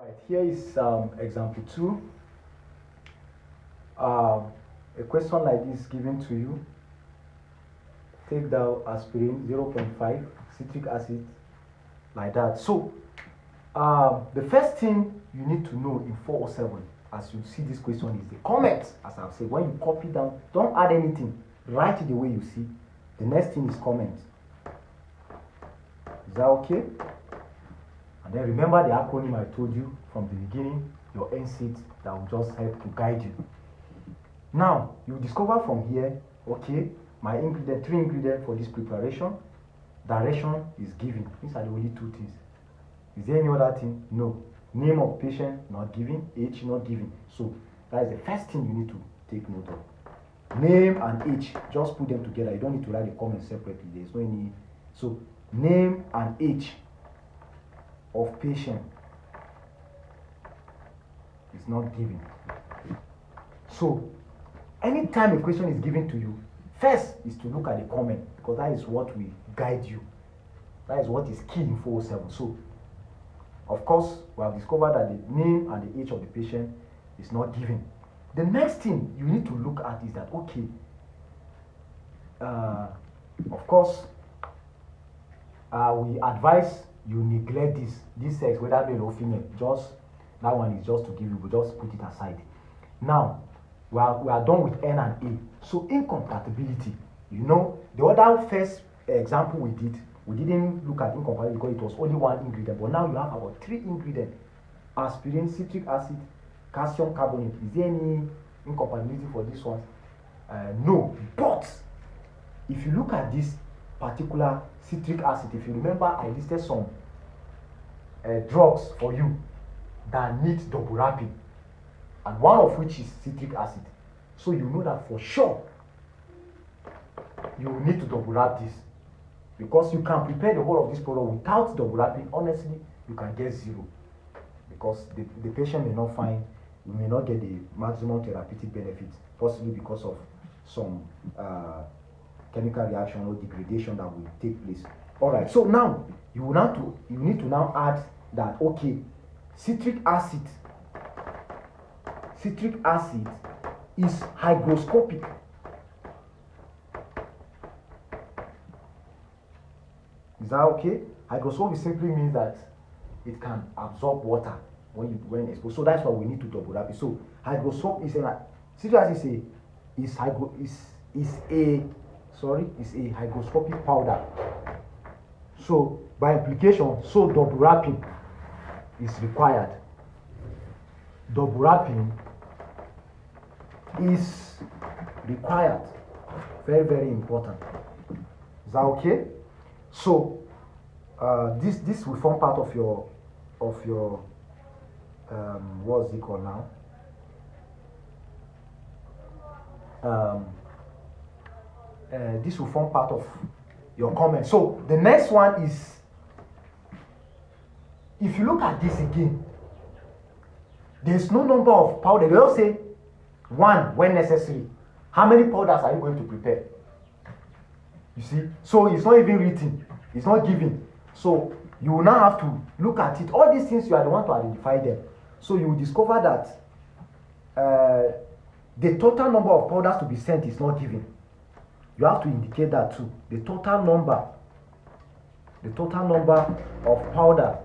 Right, here is example 2. A question like this given to you. Take the aspirin 0.5 citric acid like that. So the first thing you need to know in 407 as you see this question is the comments. As I've said, when you copy down, don't add anything, write it the way you see. The next thing is comments. Is that okay? And then remember the acronym I told you from the beginning, your NCT, that will just help to guide you. Now, you discover from here, okay, my ingredient, 3 ingredients for this preparation. Direction is given. These are the only 2 things. Is there any other thing? No. Name of patient, not given. Age, not given. So, that is the first thing you need to take note of. Name and age, just put them together. You don't need to write the comments separately. There's no any. So, name and age of patient is not given. So, anytime a question is given to you, first is to look at the comment, because that is what will guide you. That is what is key in 407. So, of course, we have discovered that the name and the age of the patient is not given. The next thing you need to look at is that, okay, of course, we advise you neglect this sex, whether male or female. Just that one is just to give you, but just put it aside. Now, we are done with N and A. So incompatibility, you know, the other first example we didn't look at incompatibility because it was only 1 ingredient, but now you have about 3 ingredients: aspirin, citric acid, calcium carbonate. Is there any incompatibility for this one? No. But if you look at this particular citric acid, if you remember, I listed some drugs for you that need double wrapping, and one of which is citric acid. So you know that for sure you need to double wrap this, because you can prepare the whole of this product without double wrapping. Honestly, you can get 0, because the patient may not find, you may not get the maximum therapeutic benefits, possibly because of some chemical reaction or degradation that will take place. All right, so now you need to now add that, okay, citric acid is hygroscopic. Is that okay? Hygroscopic simply means that it can absorb water when exposed. So that's why we need to double wrap it. So hygroscopic is citric acid is a hygroscopic powder. So by implication, so double wrapping is required. Double wrapping is required. Very, very important. Is that okay? So this will form part of your what's it called now? This will form part of your comment. So the next one is, if you look at this again, there's no number of powder. They all say 1 when necessary. How many powders are you going to prepare? You see, so it's not even written, it's not given. So you will now have to look at it. All these things, you are the one to identify them. So you will discover that the total number of powders to be sent is not given. You have to indicate that too. The total number of powders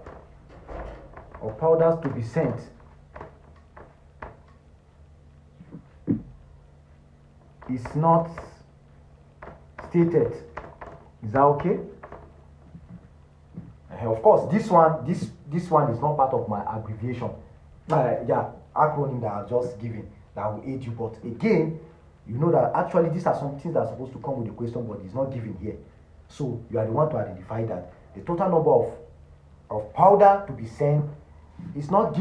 to be sent is not stated. Is that okay? Of course, this one is not part of my abbreviation. Acronym that I've just given that will aid you. But again, you know that actually these are some things that are supposed to come with the question, but it's not given here. So you are the one to identify that the total number of powder to be sent is not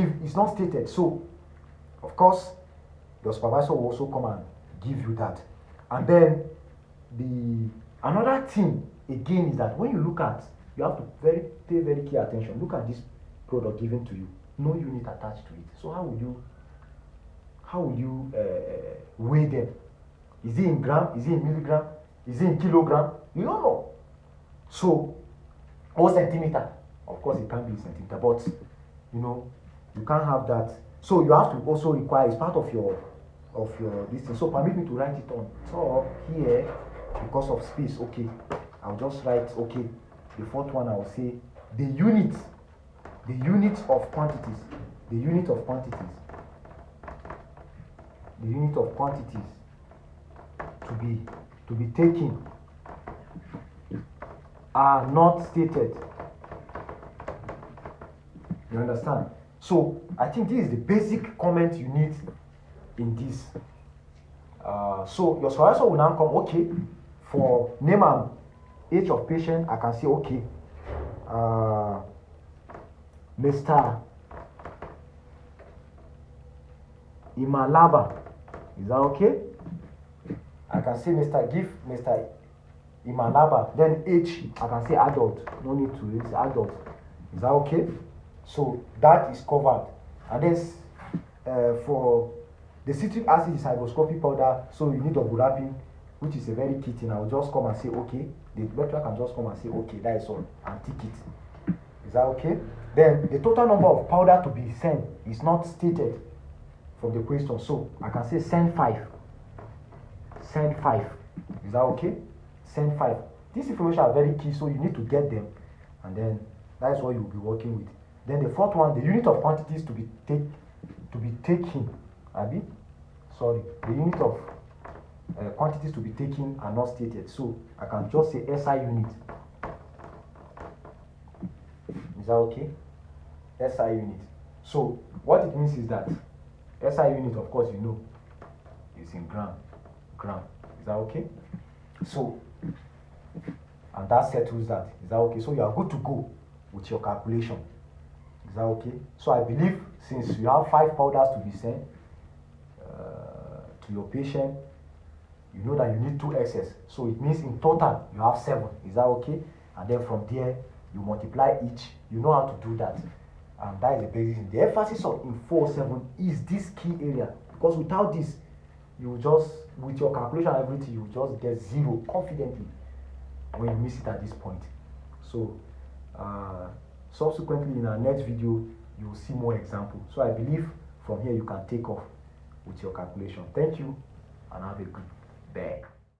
stated. So of course, your supervisor will also come and give you that. And then another thing again is that when you look at, you have to pay very key attention. Look at this product given to you, no unit attached to it. So how will you weigh them? Is it in gram? Is it in milligram? Is it in kilogram? You don't know. So, or centimeter. Of course, it can be centimeter, but you know, You can't have that. So you have to also require, it's part of your this thing. So permit me to write it on top here because of space. Okay, I'll just write, okay, the fourth one I will say the unit of quantities, the unit of quantities to be taken are not stated. You understand? So I think this is the basic comment you need in this. So your supervisor will now come, okay, for name and age of patient, I can say, okay, Mr. Imalaba. Is that okay? I can say Mr. Imalaba. Then age, I can say adult. No need to use adult. Is that okay? So that is covered. And then for the citric acid is hygroscopic powder, so you need double wrapping, which is a very key thing. I will just come and say, okay. The lecturer can just come and say, okay, that is all, and tick it. Is that okay? Then the total number of powder to be sent is not stated from the question. So I can say send 5. Send 5. Is that okay? Send 5. These information are very key, so you need to get them, and then that is what you'll be working with. Then the fourth one, the unit of quantities to be taken. The unit of quantities to be taken are not stated. So I can just say SI unit. Is that okay? SI unit. So what it means is that SI unit, of course, you know, is in gram. Is that okay? So, and that settles that. Is that okay? So you are good to go with your calculation. Is that okay? So I believe since you have 5 powders to be sent to your patient, you know that you need 2 excess. So it means in total you have 7. Is that okay? And then from there you multiply each. You know how to do that. And that is the basis. The emphasis of in 4.7 is this key area, because without this, you will just, with your calculation and everything, you will just get 0 confidently when you miss it at this point. So subsequently in our next video, you will see more examples. So I believe from here you can take off with your calculation. Thank you and have a good day.